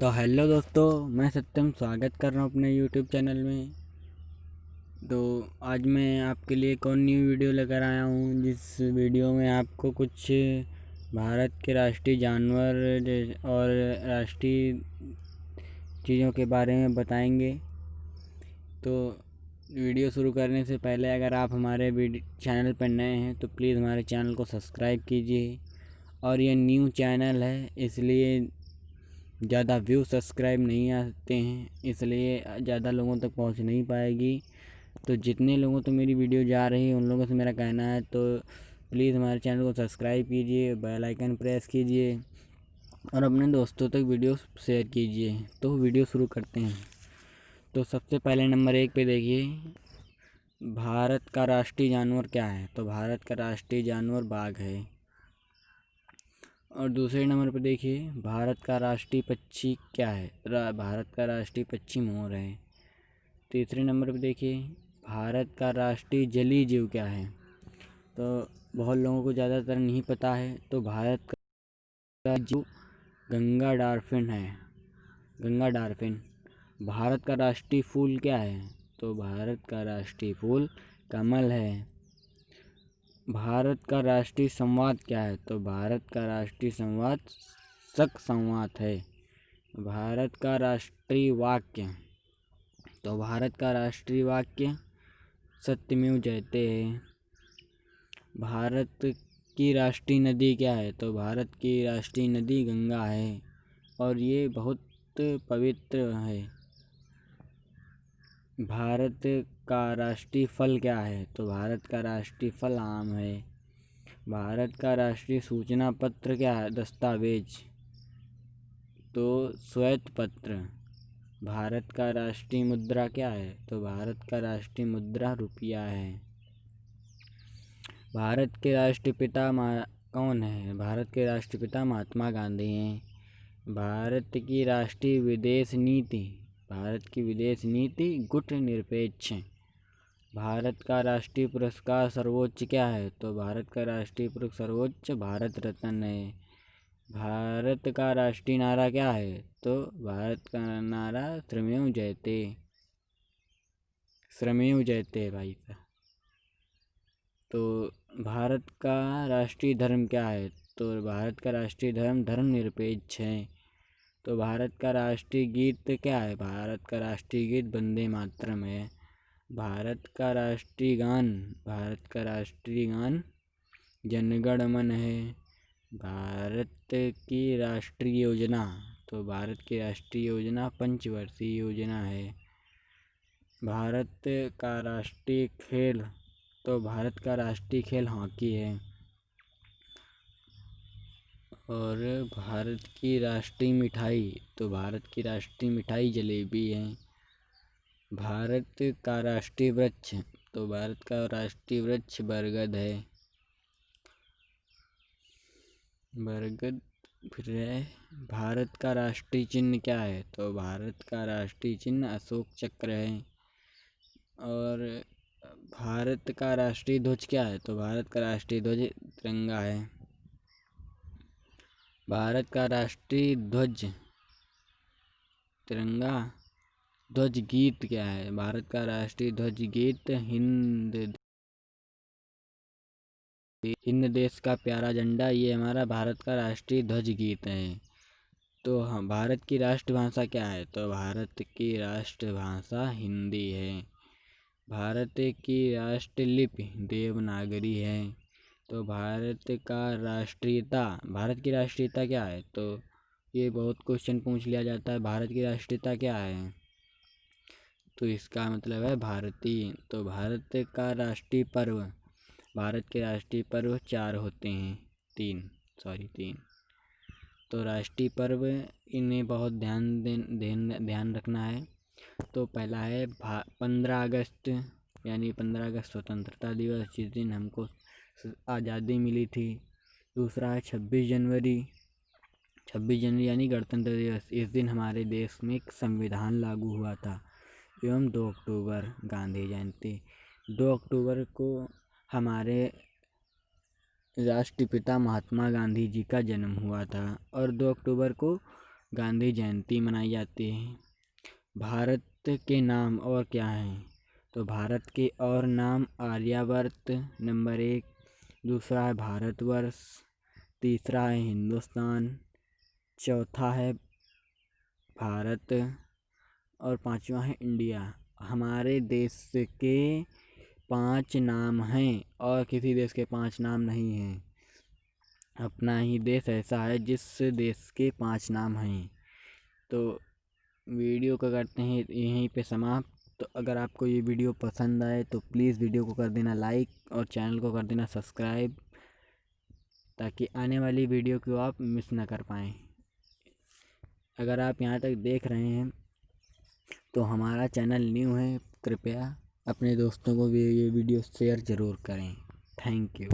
तो हेलो दोस्तों, मैं सत्यम स्वागत कर रहा हूँ अपने यूट्यूब चैनल में। तो आज मैं आपके लिए एक और न्यू वीडियो लेकर आया हूँ, जिस वीडियो में आपको कुछ भारत के राष्ट्रीय जानवर और राष्ट्रीय चीज़ों के बारे में बताएंगे। तो वीडियो शुरू करने से पहले अगर आप हमारे चैनल पर नए हैं तो प्लीज़ हमारे चैनल को सब्सक्राइब कीजिए। और ये न्यू चैनल है, इसलिए ज़्यादा व्यू सब्सक्राइब नहीं आते हैं, इसलिए ज़्यादा लोगों तक पहुंच नहीं पाएगी। तो जितने लोगों तक मेरी वीडियो जा रही है उन लोगों से मेरा कहना है तो प्लीज़ हमारे चैनल को सब्सक्राइब कीजिए, बेल आइकन प्रेस कीजिए और अपने दोस्तों तक वीडियो शेयर कीजिए। तो वीडियो शुरू करते हैं। तो सबसे पहले नंबर 1 पे देखिए, भारत का राष्ट्रीय जानवर क्या है। तो भारत का राष्ट्रीय जानवर बाघ है। और दूसरे नंबर पर देखिए, भारत का राष्ट्रीय पक्षी क्या है। भारत का राष्ट्रीय पक्षी मोर है। तीसरे नंबर पर देखिए, भारत का राष्ट्रीय जलीय जीव क्या है। तो बहुत लोगों को ज़्यादातर नहीं पता है। तो भारत का जीव गंगा डॉल्फिन है, गंगा डॉल्फिन। भारत का राष्ट्रीय फूल क्या है। तो भारत का राष्ट्रीय फूल कमल है। भारत का राष्ट्रीय संवाद क्या है। तो भारत का राष्ट्रीय संवाद शक संवाद है। भारत का राष्ट्रीय वाक्य। तो भारत का राष्ट्रीय वाक्य सत्यमेव जयते है। भारत की राष्ट्रीय नदी क्या है। तो भारत की राष्ट्रीय नदी गंगा है और ये बहुत पवित्र है। भारत का राष्ट्रीय फल क्या है। तो भारत का राष्ट्रीय फल आम है। भारत का राष्ट्रीय सूचना पत्र क्या है, दस्तावेज। तो श्वेत पत्र। भारत का राष्ट्रीय मुद्रा क्या है। तो भारत का राष्ट्रीय मुद्रा रुपया है। भारत के राष्ट्रपिता कौन है। भारत के राष्ट्रपिता महात्मा गांधी हैं। भारत की राष्ट्रीय विदेश नीति। भारत की विदेश नीति गुटनिरपेक्ष है। भारत का राष्ट्रीय पुरस्कार सर्वोच्च क्या है। तो भारत का राष्ट्रीय पुरस्कार सर्वोच्च भारत रत्न है। भारत का राष्ट्रीय नारा क्या है। तो भारत का नारा श्रमेव जयते, श्रमेव जयते भाई साहब। तो भारत का राष्ट्रीय धर्म क्या है। तो भारत का राष्ट्रीय धर्म धर्मनिरपेक्ष है। तो भारत का राष्ट्रीय गीत क्या है। भारत का राष्ट्रीय गीत वंदे मातरम है। भारत का राष्ट्रीय गान, भारत का राष्ट्रीय गान जनगण मन है। भारत की राष्ट्रीय योजना। तो भारत की राष्ट्रीय योजना पंचवर्षीय योजना है। भारत का राष्ट्रीय खेल। तो भारत का राष्ट्रीय खेल हॉकी है। और भारत की राष्ट्रीय मिठाई। तो भारत की राष्ट्रीय मिठाई जलेबी है। भारत का राष्ट्रीय वृक्ष। तो भारत का राष्ट्रीय वृक्ष बरगद है, बरगद फिर है। भारत का राष्ट्रीय चिन्ह क्या है। तो भारत का राष्ट्रीय चिन्ह अशोक चक्र है। और भारत का राष्ट्रीय ध्वज क्या है। तो भारत का राष्ट्रीय ध्वज तिरंगा है। भारत का राष्ट्रीय ध्वज तिरंगा। ध्वज गीत क्या है। भारत का राष्ट्रीय ध्वज गीत हिंद देश का प्यारा झंडा, ये हमारा भारत का राष्ट्रीय ध्वज गीत है। तो हाँ, भारत की राष्ट्रभाषा क्या है। तो भारत की राष्ट्रभाषा हिंदी है। भारत की राष्ट्रलिपि देवनागरी है। तो भारत का राष्ट्रीयता, भारत की राष्ट्रीयता क्या है। तो ये बहुत क्वेश्चन पूछ लिया जाता है, भारत की राष्ट्रीयता क्या है। तो इसका मतलब है भारतीय। तो भारत का राष्ट्रीय पर्व, भारत के राष्ट्रीय पर्व 4 होते हैं, 3। तो राष्ट्रीय पर्व इन्हें बहुत ध्यान रखना है। तो पहला है 15 अगस्त, यानी 15 अगस्त स्वतंत्रता दिवस, जिस दिन हमको आज़ादी मिली थी। दूसरा है 26 जनवरी, 26 जनवरी यानी गणतंत्र दिवस। इस दिन हमारे देश में एक संविधान लागू हुआ था। एवं 2 अक्टूबर गांधी जयंती। 2 अक्टूबर को हमारे राष्ट्रपिता महात्मा गांधी जी का जन्म हुआ था। और 2 अक्टूबर को गांधी जयंती मनाई जाती है। भारत के नाम और क्या हैं? तो भारत के और नाम आर्यावर्त नंबर 1, दूसरा है भारतवर्ष, तीसरा है हिंदुस्तान, चौथा है भारत और पांचवा है इंडिया। हमारे देश के 5 नाम हैं और किसी देश के 5 नाम नहीं हैं। अपना ही देश ऐसा है जिस देश के 5 नाम हैं। तो वीडियो को करते हैं यहीं पे समाप्त। तो अगर आपको ये वीडियो पसंद आए तो प्लीज़ वीडियो को कर देना लाइक और चैनल को कर देना सब्सक्राइब, ताकि आने वाली वीडियो को आप मिस ना कर पाएँ। अगर आप यहाँ तक देख रहे हैं तो हमारा चैनल न्यू है, कृपया अपने दोस्तों को भी ये वीडियो शेयर ज़रूर करें। Thank you.